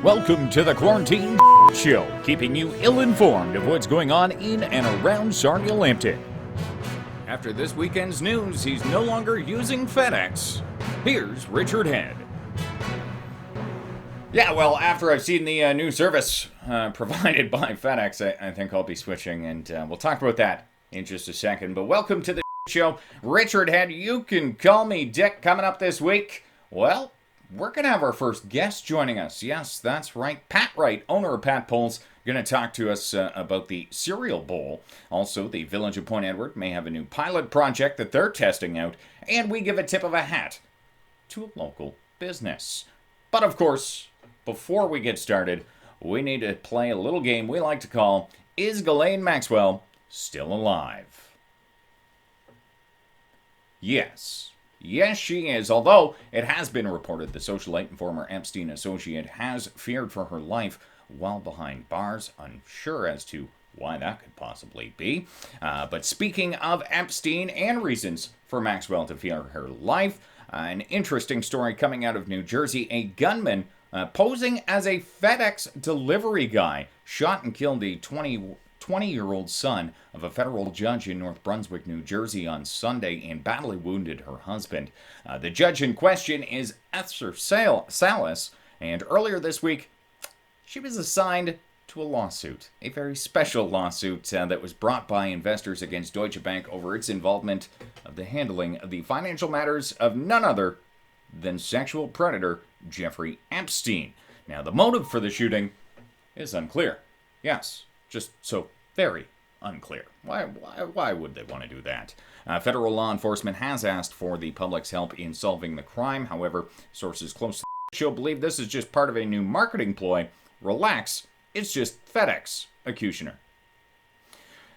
Welcome to the Quarantine Show, keeping you ill-informed of what's going on in and around Sarnia-Lambton. After this weekend's news, he's no longer using FedEx. Here's Richard Head. Yeah, well, after I've seen the new service provided by FedEx, I think I'll be switching, and we'll talk about that in just a second. But welcome to the show. Richard Head, you can call me Dick. Coming up this week, well, we're going to have our first guest joining us. Yes, that's right. Pat Wright, owner of Pat Polls, going to talk to us about the cereal bowl. Also, the Village of Point Edward may have a new pilot project that they're testing out. And we give a tip of a hat to a local business. But of course, before we get started, we need to play a little game we like to call, Is Ghislaine Maxwell Still Alive? Yes. Yes, she is, although it has been reported the socialite and former Epstein associate has feared for her life while behind bars. Unsure as to why that could possibly be. But speaking of Epstein and reasons for Maxwell to fear her life, an interesting story coming out of New Jersey. A gunman posing as a FedEx delivery guy shot and killed a 20-year-old son of a federal judge in North Brunswick, New Jersey on Sunday and badly wounded her husband. The judge in question is Esther Salas, and earlier this week, she was assigned to a lawsuit, a very special lawsuit that was brought by investors against Deutsche Bank over its involvement of the handling of the financial matters of none other than sexual predator Jeffrey Epstein. Now, the motive for the shooting is unclear. Yes, just so very unclear. Why would they want to do that? Federal law enforcement has asked for the public's help in solving the crime. However, sources close to the show believe this is just part of a new marketing ploy. Relax, it's just FedEx executioner.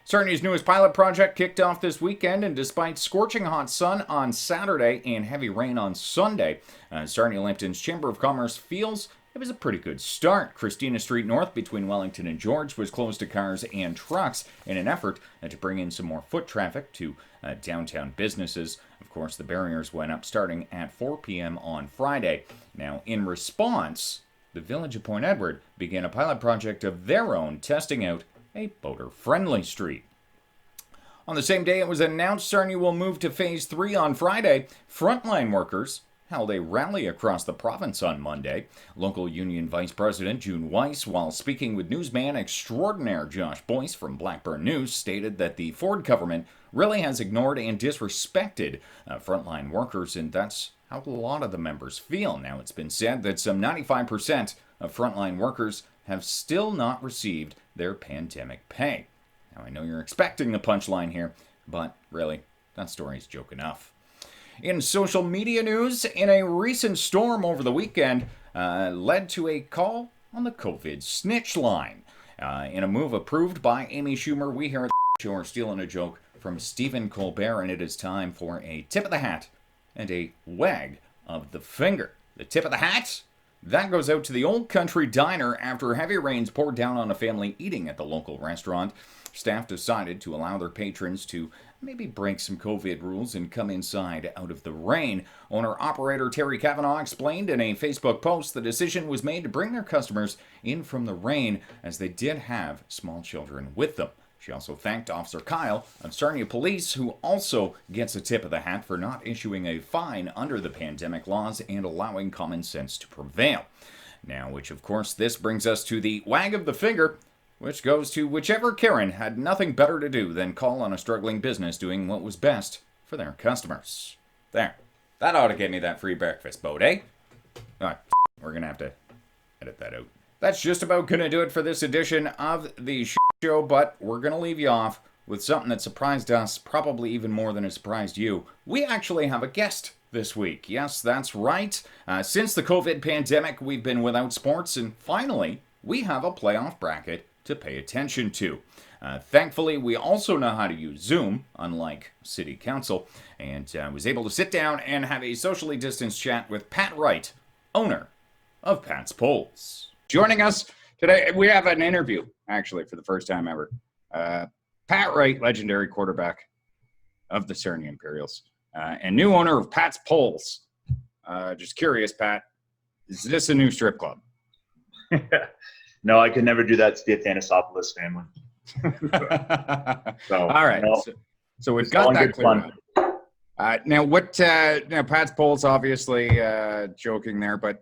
Sarnia's newest pilot project kicked off this weekend, and despite scorching hot sun on Saturday and heavy rain on Sunday, Sarnia-Lambton's Chamber of Commerce feels it was a pretty good start. Christina Street North between Wellington and George was closed to cars and trucks in an effort to bring in some more foot traffic to downtown businesses. Of course, the barriers went up starting at 4 p.m. on Friday. Now, in response, the Village of Point Edward began a pilot project of their own, testing out a boater-friendly street. On the same day it was announced Sarnia will move to Phase 3 on Friday, frontline workers held a rally across the province on Monday. Local union vice president June Weiss, while speaking with newsman extraordinaire Josh Boyce from Blackburn News, stated that the Ford government really has ignored and disrespected frontline workers, and that's how a lot of the members feel. Now, it's been said that some 95% of frontline workers have still not received their pandemic pay. Now, I know you're expecting the punchline here, but really, that story's joke enough. In social media news, in a recent storm over the weekend, led to a call on the COVID snitch line. In a move approved by Amy Schumer, we here at the show are stealing a joke from Stephen Colbert, and it is time for a tip of the hat and a wag of the finger. The tip of the hat? That goes out to the Old Country Diner after heavy rains poured down on a family eating at the local restaurant. Staff decided to allow their patrons to maybe break some COVID rules and come inside out of the rain. Owner-operator Terry Cavanaugh explained in a Facebook post the decision was made to bring their customers in from the rain as they did have small children with them. She also thanked Officer Kyle of Sarnia Police, who also gets a tip of the hat for not issuing a fine under the pandemic laws and allowing common sense to prevail. Now, which of course, this brings us to the wag of the finger, which goes to whichever Karen had nothing better to do than call on a struggling business doing what was best for their customers. There. That ought to get me that free breakfast boat, eh? Alright, we're gonna have to edit that out. That's just about gonna do it for this edition of the show, but we're gonna leave you off with something that surprised us, probably even more than it surprised you. We actually have a guest this week. Yes, that's right. Since the COVID pandemic, we've been without sports, and finally, we have a playoff bracket to pay attention to. Thankfully, we also know how to use Zoom, unlike City Council, and was able to sit down and have a socially distanced chat with Pat Wright, owner of Pat's Polls. Joining us today, we have an interview, actually, for the first time ever. Pat Wright, legendary quarterback of the Sarnia Imperials, and new owner of Pat's Polls. Just curious, Pat, is this a new strip club? No, I could never do that to the Athanasopoulos family. So, All right. no, So we've it's all got in that good cleared fun. up. Now Pat's polls, obviously, joking there, but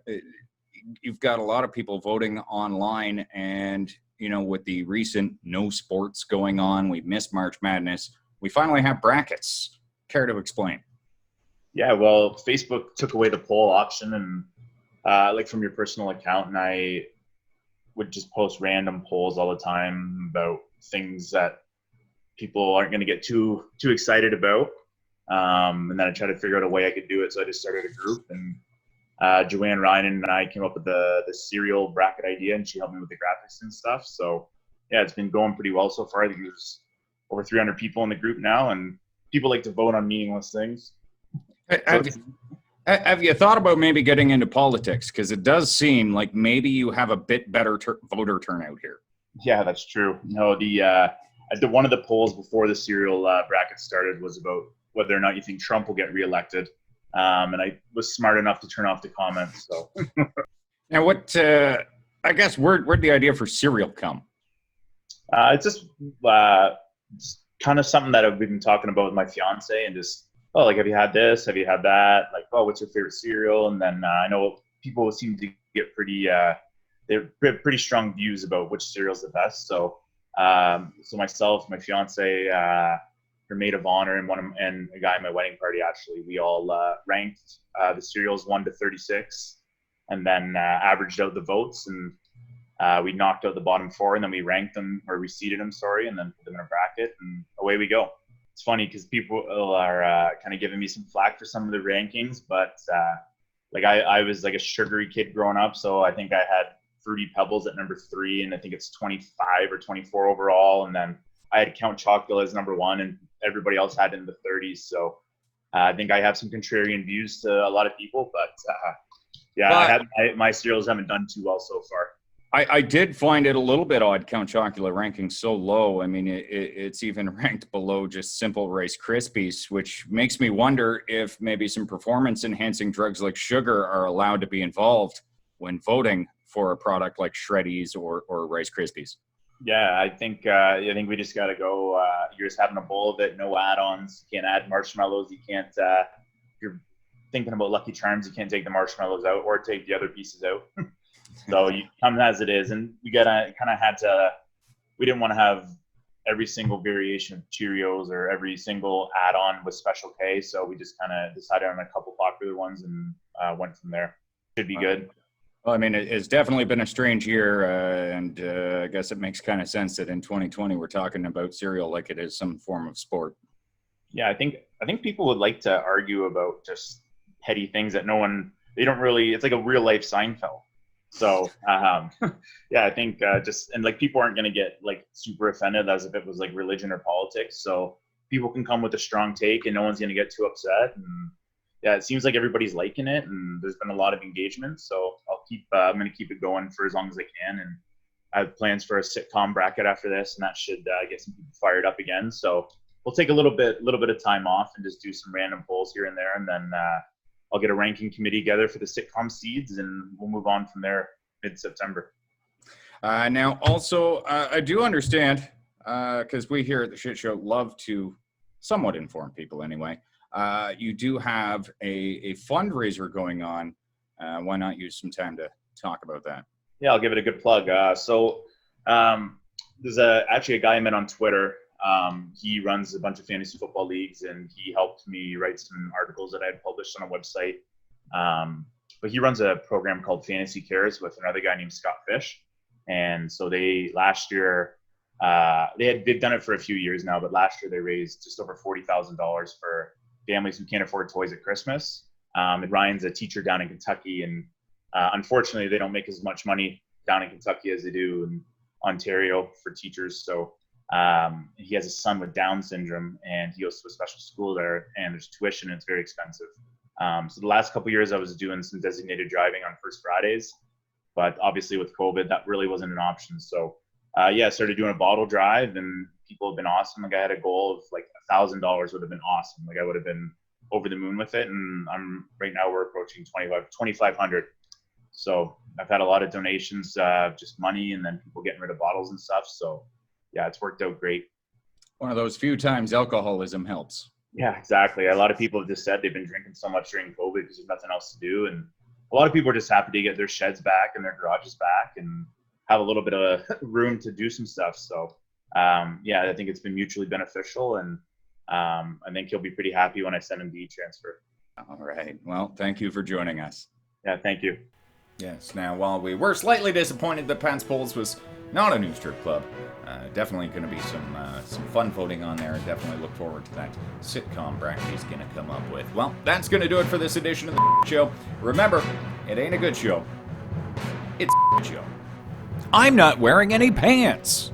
you've got a lot of people voting online, and with the recent no sports going on, we missed March Madness. We finally have brackets. Care to explain? Yeah, well, Facebook took away the poll option, and like from your personal account, and I would just post random polls all the time about things that people aren't going to get too excited about. And then I tried to figure out a way I could do it, so I just started a group, and Joanne Ryan and I came up with the cereal bracket idea, and she helped me with the graphics and stuff. So yeah, it's been going pretty well so far. I think there's over 300 people in the group now, and people like to vote on meaningless things. Have you thought about maybe getting into politics? Because it does seem like maybe you have a bit better voter turnout here. Yeah, that's true. No, one of the polls before the cereal bracket started was about whether or not you think Trump will get reelected. And I was smart enough to turn off the comments. So now, I guess where'd the idea for cereal come? It's just kind of something that I've been talking about with my fiance, and just like, have you had this? Have you had that? Like, what's your favorite cereal? And then I know people seem to get pretty strong views about which cereal is the best. So myself, my fiance, her maid of honor, and a guy at my wedding party, actually, we all ranked the cereals 1 to 36, and then averaged out the votes, and we knocked out the bottom 4, and then we ranked them, or we seeded them, and then put them in a bracket, and away we go. It's funny because people are kind of giving me some flack for some of the rankings, but like I was like a sugary kid growing up, so I think I had Fruity Pebbles at number 3, and I think it's 25 or 24 overall, and then I had Count Chocula as number 1, and everybody else had it in the 30s. So I think I have some contrarian views to a lot of people, but my cereals haven't done too well so far. I did find it a little bit odd, Count Chocula ranking so low. I mean, it's even ranked below just simple Rice Krispies, which makes me wonder if maybe some performance-enhancing drugs like sugar are allowed to be involved when voting for a product like Shreddies or Rice Krispies. Yeah, I think we just got to go. You're just having a bowl of it, no add-ons. You can't add marshmallows. You can't. If you're thinking about Lucky Charms, you can't take the marshmallows out or take the other pieces out. So you come as it is, and we we didn't want to have every single variation of Cheerios or every single add-on with Special K. So we just kind of decided on a couple popular ones and went from there. Should be good. Well, I mean, it's definitely been a strange year, and I guess it makes kind of sense that in 2020 we're talking about cereal like it is some form of sport. Yeah, I think people would like to argue about just petty things that they don't really. It's like a real life Seinfeld. So yeah, I think and like people aren't going to get like super offended as if it was like religion or politics. So people can come with a strong take, and no one's going to get too upset. And yeah, it seems like everybody's liking it, and there's been a lot of engagement. So I'm going to keep it going for as long as I can, and I have plans for a sitcom bracket after this, and that should get some people fired up again. So we'll take a little bit of time off and just do some random polls here and there, and then I'll get a ranking committee together for the sitcom seeds, and we'll move on from there mid-September. Now, also, I do understand, because we here at the Shit Show love to somewhat inform people anyway. You do have a fundraiser going on. Why not use some time to talk about that? Yeah, I'll give it a good plug. There's actually a guy I met on Twitter. He runs a bunch of fantasy football leagues, and he helped me write some articles that I had published on a website. But he runs a program called Fantasy Cares with another guy named Scott Fish. And so last year, they've done it for a few years now, but last year they raised just over $40,000 for families who can't afford toys at Christmas. And Ryan's a teacher down in Kentucky, and unfortunately they don't make as much money down in Kentucky as they do in Ontario for teachers. So he has a son with Down syndrome, and he goes to a special school there, and there's tuition, and it's very expensive. So the last couple of years I was doing some designated driving on First Fridays, but obviously with COVID that really wasn't an option. So I started doing a bottle drive, and people have been awesome. Like I had a goal of like $1,000 would have been awesome. Like I would have been over the moon with it, and right now we're approaching 2,500. So I've had a lot of donations, just money, and then people getting rid of bottles and stuff. So yeah, it's worked out great. One of those few times alcoholism helps. Yeah, exactly. A lot of people have just said they've been drinking so much during COVID because there's nothing else to do. And a lot of people are just happy to get their sheds back and their garages back and have a little bit of room to do some stuff. So yeah, I think it's been mutually beneficial. And I think he'll be pretty happy when I send him the e-transfer. All right. Well, thank you for joining us. Yeah, thank you. Yes, now while we were slightly disappointed that Pat's Polls was not a new strip club, definitely going to be some fun voting on there. Definitely look forward to that sitcom Bracky's going to come up with. Well, that's going to do it for this edition of the show. Remember, it ain't a good show. It's a show. I'm not wearing any pants.